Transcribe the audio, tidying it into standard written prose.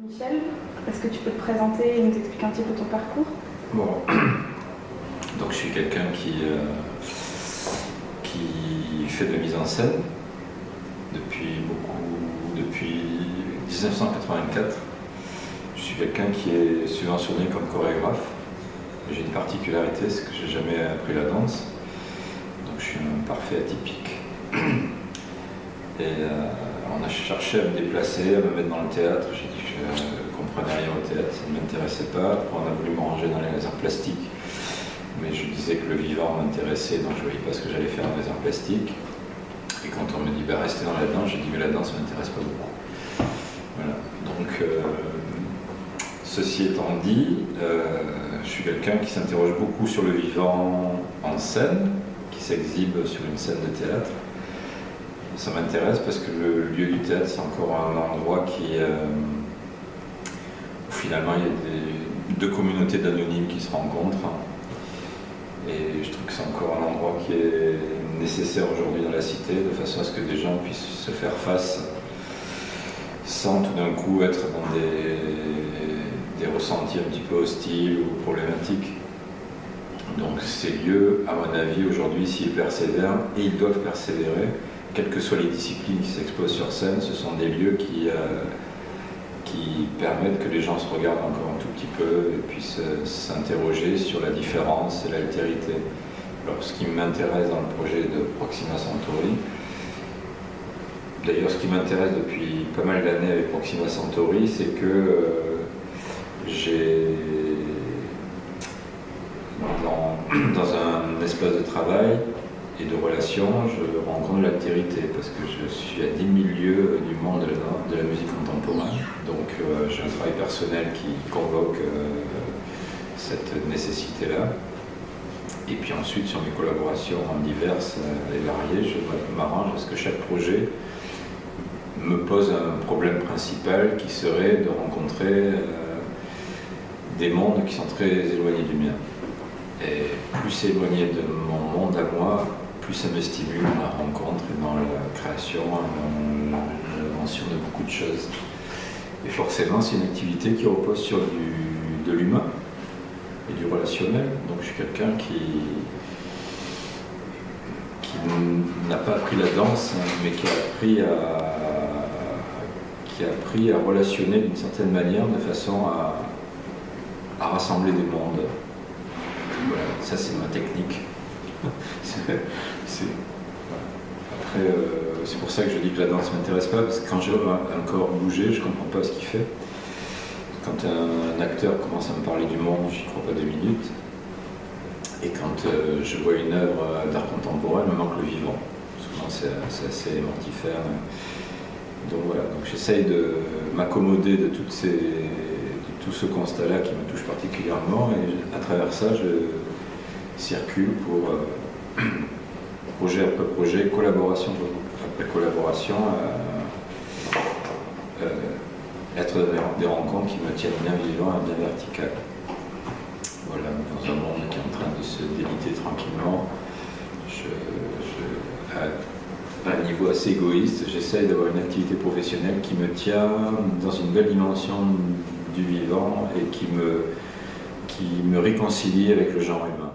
Michel, est-ce que tu peux te présenter et nous expliquer un petit peu ton parcours? Bon, donc je suis quelqu'un qui fait de la mise en scène depuis 1984. Je suis quelqu'un qui est subventionné comme chorégraphe. J'ai une particularité, c'est que j'ai jamais appris la danse, donc je suis un parfait atypique. Et on a cherché à me déplacer, à me mettre dans le théâtre. J'ai dit que je ne comprenais rien au théâtre, ça ne m'intéressait pas. Après, on a voulu me ranger dans les arts plastiques, mais je disais que le vivant m'intéressait, donc je ne voyais pas ce que j'allais faire dans les arts plastiques. Et quand on me dit restez dans la danse, j'ai dit mais la danse ne m'intéresse pas beaucoup. Voilà. Donc, ceci étant dit, je suis quelqu'un qui s'interroge beaucoup sur le vivant en scène, qui s'exhibe sur une scène de théâtre. Ça m'intéresse parce que le lieu du théâtre, c'est encore un endroit où finalement il y a deux communautés d'anonymes qui se rencontrent. Et je trouve que c'est encore un endroit qui est nécessaire aujourd'hui dans la cité, de façon à ce que des gens puissent se faire face sans tout d'un coup être dans des ressentis un petit peu hostiles ou problématiques. Donc ces lieux, à mon avis, aujourd'hui, s'ils persévèrent, et ils doivent persévérer, quelles que soient les disciplines qui s'exposent sur scène, ce sont des lieux qui permettent que les gens se regardent encore un tout petit peu et puissent s'interroger sur la différence et l'altérité. Alors ce qui m'intéresse dans le projet de Proxima Centauri, d'ailleurs ce qui m'intéresse depuis pas mal d'années avec Proxima Centauri, c'est que j'ai dans un espace de travail et de relations, je rencontre l'altérité parce que je suis à 10 000 lieues du monde de la musique contemporaine. Donc j'ai un travail personnel qui convoque cette nécessité-là. Et puis ensuite, sur mes collaborations diverses et variées, je m'arrange à ce que chaque projet me pose un problème principal qui serait de rencontrer des mondes qui sont très éloignés du mien. Et plus c'est éloigné de mon monde à moi, plus ça me stimule dans la rencontre et dans la création, dans l'invention de beaucoup de choses. Et forcément, c'est une activité qui repose sur de l'humain et du relationnel. Donc je suis quelqu'un qui n'a pas appris la danse, mais qui a appris à relationner d'une certaine manière, de façon à rassembler des mondes. Voilà, ça c'est ma technique. Après, c'est pour ça que je dis que la danse ne m'intéresse pas, parce que quand je vois un corps bouger, je ne comprends pas ce qu'il fait. Quand un acteur commence à me parler du monde, je n'y crois pas 2 minutes. Et quand je vois une œuvre d'art contemporain, il me manque le vivant. Souvent c'est assez mortifère. Donc voilà, donc j'essaye de m'accommoder de tout ce constat-là qui me touche particulièrement, et à travers ça, je circule pour projet après projet, collaboration après collaboration, être dans des rencontres qui me tiennent bien vivant et bien vertical. Voilà, dans un monde qui est en train de se déliter tranquillement, à un niveau assez égoïste, j'essaye d'avoir une activité professionnelle qui me tient dans une belle dimension du vivant et qui me réconcilie avec le genre humain.